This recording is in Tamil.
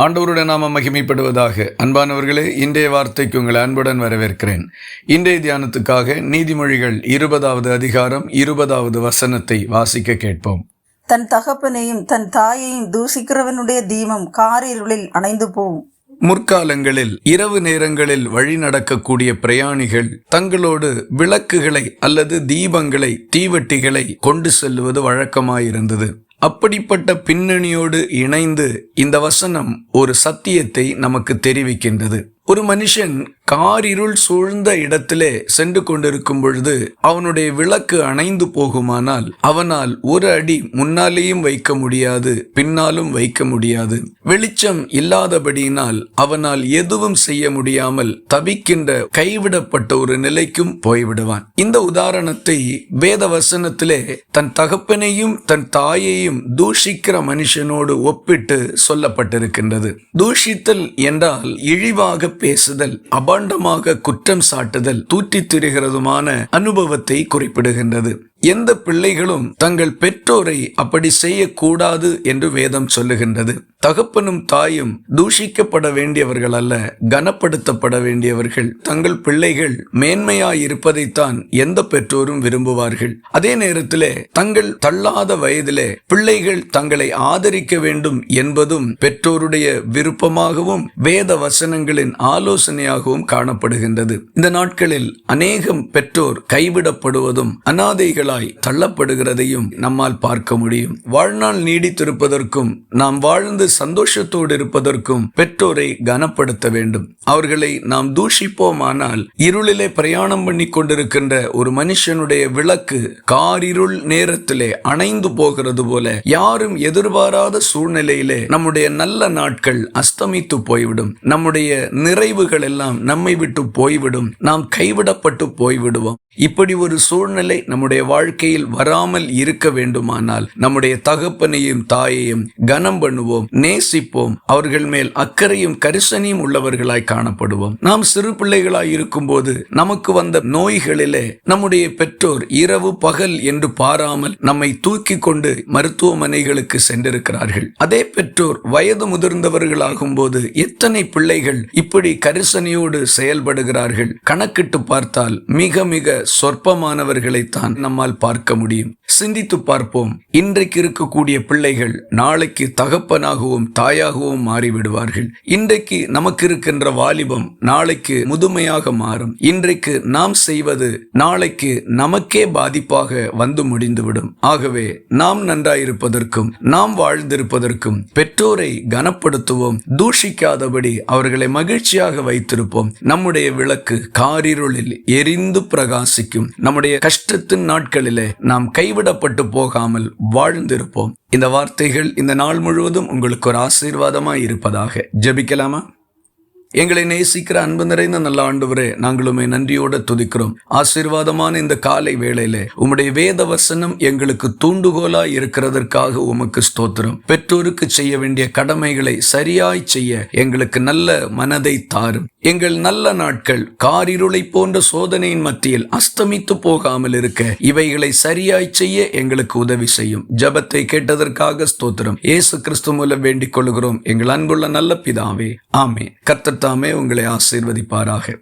ஆண்டவருடைய நாமம் மகிமைப்படுவதாக. அன்பானவர்களே, இன்றைய வார்த்தைக்கு உங்களை அன்புடன் வரவேற்கிறேன். இன்றைய தியானத்துக்காக நீதிமொழிகள் 20வது அதிகாரம் 20வது வசனத்தை வாசிக்க கேட்போம். தன் தகப்பனையும் தன் தாயையும் தூசிக்கிறவனுடைய தீபம் காரிருளில் அணைந்து போகும். முற்காலங்களில் இரவு நேரங்களில் வழி நடக்கக்கூடிய பிரயாணிகள் தங்களோடு விளக்குகளை அல்லது தீபங்களை, தீவட்டிகளை கொண்டு செல்வது வழக்கமாயிருந்தது. அப்படிப்பட்ட பின்னணியோடு இணைந்து இந்த வசனம் ஒரு சத்தியத்தை நமக்கு தெரிவிக்கின்றது. ஒரு மனுஷன் காரிருள் சூழ்ந்த இடத்திலே சென்று கொண்டிருக்கும் பொழுது அவனுடைய விளக்கு அணைந்து போகுமானால் அவனால் ஒரு அடி முன்னாலேயும் வைக்க முடியாது, பின்னாலும் வைக்க முடியாது. வெளிச்சம் இல்லாதபடியினால் அவனால் எதுவும் செய்ய முடியாமல் தவிக்கின்ற கைவிடப்பட்ட ஒரு நிலைக்கும் போய்விடுவான். இந்த உதாரணத்தை வேத வசனத்திலே தன் தகப்பனையும் தன் தாயையும் தூஷிக்கிற மனுஷனோடு ஒப்பிட்டு சொல்லப்பட்டிருக்கின்றது. தூஷித்தல் என்றால் இழிவாக பேசுதல், அபாண்டமாக குற்றம் சாட்டுதல், தூற்றித் திரிகிறதுமான அனுபவத்தை குறிப்பிடுகின்றது. எந்த பிள்ளைகளும் தங்கள் பெற்றோரை அப்படி செய்யக்கூடாது என்று வேதம் சொல்லுகின்றது. தகப்பனும் தாயும் தூஷிக்கப்பட வேண்டியவர்கள் அல்ல, கனப்படுத்தப்பட வேண்டியவர்கள். தங்கள் பிள்ளைகள் மேன்மையாய் இருப்பதைத்தான் எந்த பெற்றோரும் விரும்புவார்கள். அதே நேரத்திலே தங்கள் தள்ளாத வயதிலே பிள்ளைகள் தங்களை ஆதரிக்க வேண்டும் என்பதும் பெற்றோருடைய விருப்பமாகவும் வேத வசனங்களின் ஆலோசனையாகவும் காணப்படுகின்றது. இந்த நாட்களில் அநேகம் பெற்றோர் கைவிடப்படுவதும் அனாதைகளாய் தள்ளப்படுகிறதையும் நம்மால் பார்க்க முடியும். வாழ்நாள் நீடித்திருப்பதற்கும் நாம் வாழ்ந்து சந்தோஷத்தோடு இருப்பதற்கும் பெற்றோரை கனப்படுத்த வேண்டும். அவர்களை நாம் தூஷிப்போமானால் இருளிலே பிரயாணம் பண்ணி கொண்டிருக்கின்ற ஒரு மனுஷனுடைய விளக்கு காரிருள் நேரத்திலே அணைந்து போகிறது போல யாரும் எதிர்பாராத சூழ்நிலையிலே நம்முடைய நல்ல நாட்கள் அஸ்தமித்து போய்விடும். நம்முடைய நிறைவுகள் எல்லாம் நம்மை விட்டு போய்விடும். நாம் கைவிடப்பட்டு போய்விடுவோம். இப்படி ஒரு சூழ்நிலை நம்முடைய வாழ்க்கையில் வராமல் இருக்க வேண்டுமானால் நம்முடைய தகப்பனையும் தாயையும் கனம் பண்ணுவோம், நேசிப்போம். அவர்கள் மேல் அக்கறையும் கரிசனையும் உள்ளவர்களாய் காணப்படுவோம். நாம் சிறு பிள்ளைகளாய் இருக்கும் போது நமக்கு வந்த நோய்களிலே நம்முடைய பெற்றோர் இரவு பகல் என்று பாராமல் நம்மை தூக்கி கொண்டு மருத்துவமனைகளுக்கு சென்றிருக்கிறார்கள். அதே பெற்றோர் வயது முதிர்ந்தவர்களாகும் போது எத்தனை பிள்ளைகள் இப்படி கரிசனையோடு செயல்படுகிறார்கள்? கணக்கிட்டு பார்த்தால் மிக மிக சொற்பமானவர்களைத்தான் நம்மால் பார்க்க முடியும். சிந்தித்து பார்ப்போம். இன்றைக்கு இருக்கக்கூடிய பிள்ளைகள் நாளைக்கு தகப்பனாகவும் தாயாகவும் மாறிவிடுவார்கள். இன்றைக்கு நமக்கு இருக்கின்ற வாலிபம் நாளைக்கு முதுமையாக மாறும். இன்றைக்கு நாம் செய்வது நாளைக்கு நமக்கே பாதிப்பாக வந்து முடிந்துவிடும். ஆகவே நாம் நன்றாயிருப்பதற்கும் நாம் வாழ்ந்திருப்பதற்கும் பெற்றோரை கனப்படுத்துவோம். தூஷிக்காதபடி அவர்களை மகிழ்ச்சியாக வைத்திருப்போம். நம்முடைய விளக்கு காரிருளில் எரிந்து பிரகாசிக்கும். நம்முடைய கஷ்டத்தின் நாட்களிலே நாம் கைவிடப்பட்டு போகாமல் வாழ்ந்திருப்போம். இந்த வார்த்தைகள் இந்த நாள் முழுவதும் உங்களுக்கு ஒரு ஆசீர்வாதமாய் இருப்பதாக. ஜெபிக்கலாமா? எங்களை நேசிக்கிற அன்பு நிறைந்த நல்ல ஆண்டவரே, நாங்களுமே நன்றியோடு துதிக்கிறோம். ஆசீர்வாதமான இந்த காலை வேளையிலே உம்முடைய வேத வசனம் எங்களுக்கு தூண்டுகோலாய் இருக்கிறதற்காக உமக்கு ஸ்தோத்திரம். பெற்றோருக்கு செய்ய வேண்டிய கடமைகளை சரியாய் செய்ய எங்களுக்கு நல்ல மனதை தாரும். எங்கள் நல்ல நாட்கள் காரிருளை போன்ற சோதனையின் மத்தியில் அஸ்தமித்து போகாமல் இருக்க இவைகளை சரியாய் செய்ய எங்களுக்கு உதவி செய்யும். ஜெபத்தை கேட்டதற்காக ஸ்தோத்திரம். இயேசு கிறிஸ்து மூலம் வேண்டிக் கொள்கிறோம் எங்கள் அன்புள்ள நல்ல பிதாவே, ஆமென். கர்த்தர் தாமே உங்களை ஆசீர்வதிப்பாராக.